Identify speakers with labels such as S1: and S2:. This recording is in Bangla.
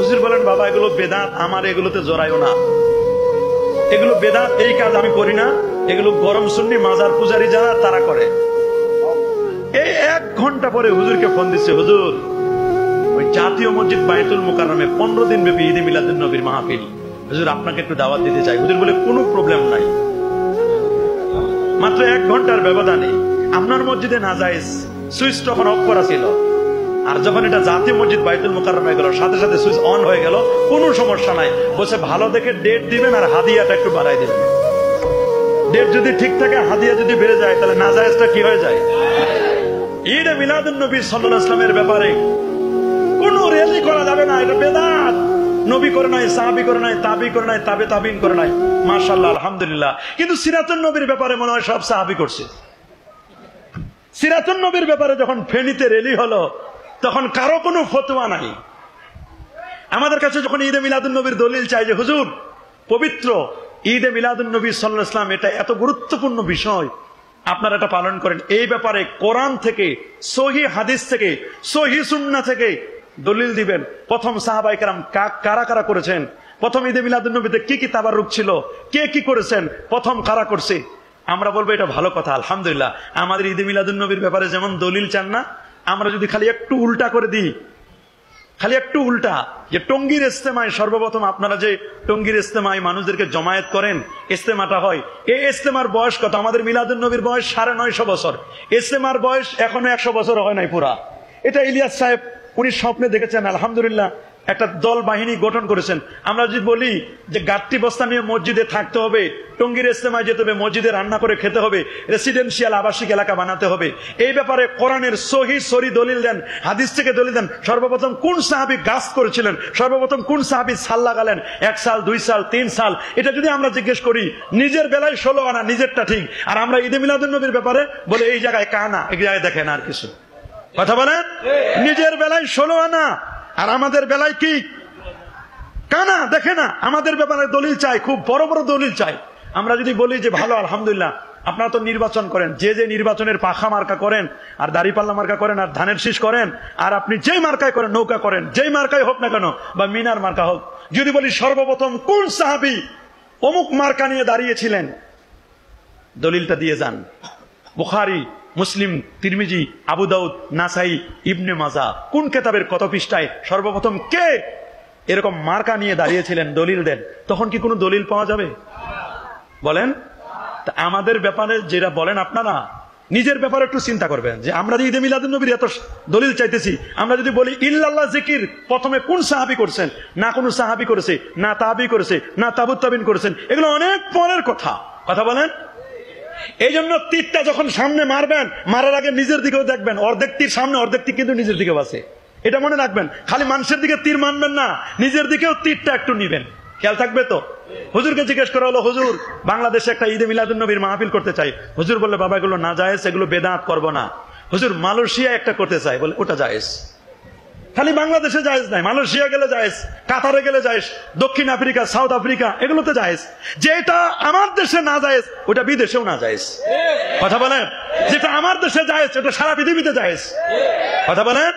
S1: হুজুর বলেন বাবা এগুলো বেদাত, আমার এগুলোতে জড়াইও না, এগুলো বেদাত, এই কাজ আমি করি না, এগুলো গরম সুন্নি মাজার পূজারী যারা তারা করে। এই 1 ঘন্টা পরে হুজুরকে ফোন দিচ্ছে, হুজুর ওই জাতীয় মসজিদ বাইতুল মুকাররমে 15 দিন ব্যাপী ঈদে মিলাদুন নবীর মাহফিল, হুজুর আপনাকে একটু দাওয়াত দিতে চাই। হুজুর বলে কোনো প্রবলেম নাই, মাত্র 1 ঘন্টার ব্যবধানে আপনার মসজিদে না যায়, সুইচ তখন অফ করা ছিল, আর যখন এটা জাতীয় মসজিদ বাইতুল মুকাররমে গেল সাথে সাথে সুইচ অন হয়ে গেল, কোনো সমস্যা নাই। বসে ভালো দেখে ডেট দিবেন আর হাদিয়াটা একটু বাড়াই দিবেন। ডেট যদি ঠিক থাকে, হাদিয়া যদি বেড়ে যায়, তাহলে নাজায়েজটা কি হয়ে যায়? ঈদে মিলাদুন নবী সাল্লাল্লাহু আলাইহি ওয়াসাল্লামের ব্যাপারে কোনো র্যালি করা যাবে না, এটা বেদাত। নবী করে নাই, সাহাবী করে নাই, তাবি করে নাই, তাবে তাবিন করে নাই, মাশাআল্লাহ আলহামদুলিল্লাহ। কিন্তু সিরাতুন নবীর ব্যাপারে মনে হয় সব সাহাবী করছে। সিরাতুন নবীর ব্যাপারে যখন ফেনীতে র্যালি হলো, তখন কারো কোনো ফতোয়া নাই। আমাদের কাছে যখন ঈদে মিলাদুন নবীর দলিল চাই যে হুজুর পবিত্র ঈদে মিলাদুন নবী সাল্লাল্লাহু আলাইহি ওয়াসাল্লাম এটা এত গুরুত্বপূর্ণ বিষয়, আপনারা এটা পালন করেন, এই ব্যাপারে কোরআন থেকে, সহিহ হাদিস থেকে, সহিহ সুন্নাহ থেকে দলিল দিবেন। প্রথম সাহাবায়ে কেরাম কারা কারা করেছেন, প্রথম ঈদে মিলাদুন নবীতে কি কি তাবাররুক ছিল, কে কি করেছেন, প্রথম কারা করছে, আমরা বলবো এটা ভালো কথা আলহামদুলিল্লাহ। আমাদের ঈদে মিলাদুন নবীর ব্যাপারে যেমন দলিল চান না, আমরা যদি খালি একটু উল্টা করে দিই, খালি একটু উল্টা, যে টঙ্গীর ইজতেমায় সর্বপ্রথম আপনারা যে টঙ্গীর ইজতেমায় মানুষদেরকে জমায়েত করেন, ইজতেমাটা হয়, এই ইজতেমার বয়স কত? আমাদের মিলাদুন নবীর বয়স 950 বছর, ইজতেমার বয়স এখনো 100 বছর হয় নাই পুরা। এটা ইলিয়াস সাহেব উনি স্বপ্নে দেখেছেন, আলহামদুলিল্লাহ একটা দল বাহিনী গঠন করেছেন। আমরা যদি বলি যে গাট্টি বস্তা নিয়ে মসজিদে থাকতে হবে, টঙ্গীর ইজতেমায় যেতে হবে, মসজিদে রান্না করে খেতে হবে, রেসিডেন্সিয়াল আবাসিক এলাকা বানাতে হবে, এই ব্যাপারে কোরআনের সহিহ সরি দলিল দেন, হাদিস থেকে দলিল দেন। সর্বপ্রথম কোন সাহাবী গাছ করেছিলেন, সর্বপ্রথম কোন সাহাবী সাল লাগালেন, 1 সাল 2 সাল 3 সাল, এটা যদি আমরা জিজ্ঞেস করি, নিজের বেলায় 16 আনা, নিজেরটা ঠিক। আর আমরা ঈদে মিলাদুন নবীর ব্যাপারে বলে এই জায়গায় কানা, এই জায়গায় দেখেন আর কিছু কথা বলেন, নিজের বেলায় 16 আনা আর আমাদের বেলায় কি কানা, দেখে না। আমাদের ব্যাপারে দলিল চাই, খুব বড় বড় দলিল চাই। আমরা যদি বলি যে ভালো আলহামদুলিল্লাহ, আপনারা তো নির্বাচন করেন, যে যে নির্বাচনের পাখা মার্কা করেন আর দাড়িপাল্লা মার্কা করেন আর ধানের শীষ করেন, আর আপনি যেই মার্কায় করেন, নৌকা করেন, যেই মার্কায় হোক না কেন, বা মিনার মার্কা হোক, যদি বলি সর্বপ্রথম কোন সাহাবী অমুক মার্কা নিয়ে দাঁড়িয়েছিলেন, দলিলটা দিয়ে যান। বুখারী, মুসলিম, তিরমিজি, আবু দাউদ, নাসাই, ইবনে মাজাহ, কোন কিতাবের কত পৃষ্ঠায় সর্বপ্রথম কে এরকম মার্কা নিয়ে দাঁড়িয়েছিলেন, দলিল দেন। তখন কি কোনো দলিল পাওয়া যাবে? বলেন। আমাদের ব্যাপারে যেটা বলেন আপনারা, নিজের ব্যাপারে একটু চিন্তা করবেন যে আমরা যে ঈদে মিলাদুন নবীর এত দলিল চাইতেছি, আমরা যদি বলি ইল্লাল্লাহ জিকির প্রথমে কোন সাহাবী করছেন, না কোন সাহাবী করেছে, না তাবি করেছে, না তাবুত তাবিন করেছেন, এগুলো অনেক পরের কথা। কথা বলেন। এই জন্য তীরটা যখন সামনে মারবেন, মারার আগে নিজের দিকেও দেখবেন, অর্ধেক তীর সামনে, অর্ধেক তীর কিন্তু নিজের দিকেও আছে, এটা মনে রাখবেন। খালি মানুষের দিকে তীর মানবেন না, নিজের দিকেও তীরটা একটু নিবেন, খেয়াল থাকবে তো। হুজুরকে জিজ্ঞেস করা হলো, হুজুর বাংলাদেশে একটা ঈদে মিলাদুন নবীর মাহফিল করতে চাই। হুজুর বললে বাবা এগুলো না জায়েজ, এগুলো বেদাত, করব না। হুজুর মালয়েশিয়া একটা করতে চাই, বলে ওটা জায়েজ। খালি বাংলাদেশে জায়েজ নাই, মালয়েশিয়া গেলে জায়েজ, কাতারে গেলে জায়েজ, দক্ষিণ আফ্রিকা, সাউথ আফ্রিকা, এগুলোতে জায়েজ। যেটা আমার দেশে না জায়েজ, ওটা বিদেশেও না জায়েজ। কথা বলেন। যেটা আমার দেশে জায়েজ, ওটা সারা পৃথিবীতে জায়েজ। কথা বলেন।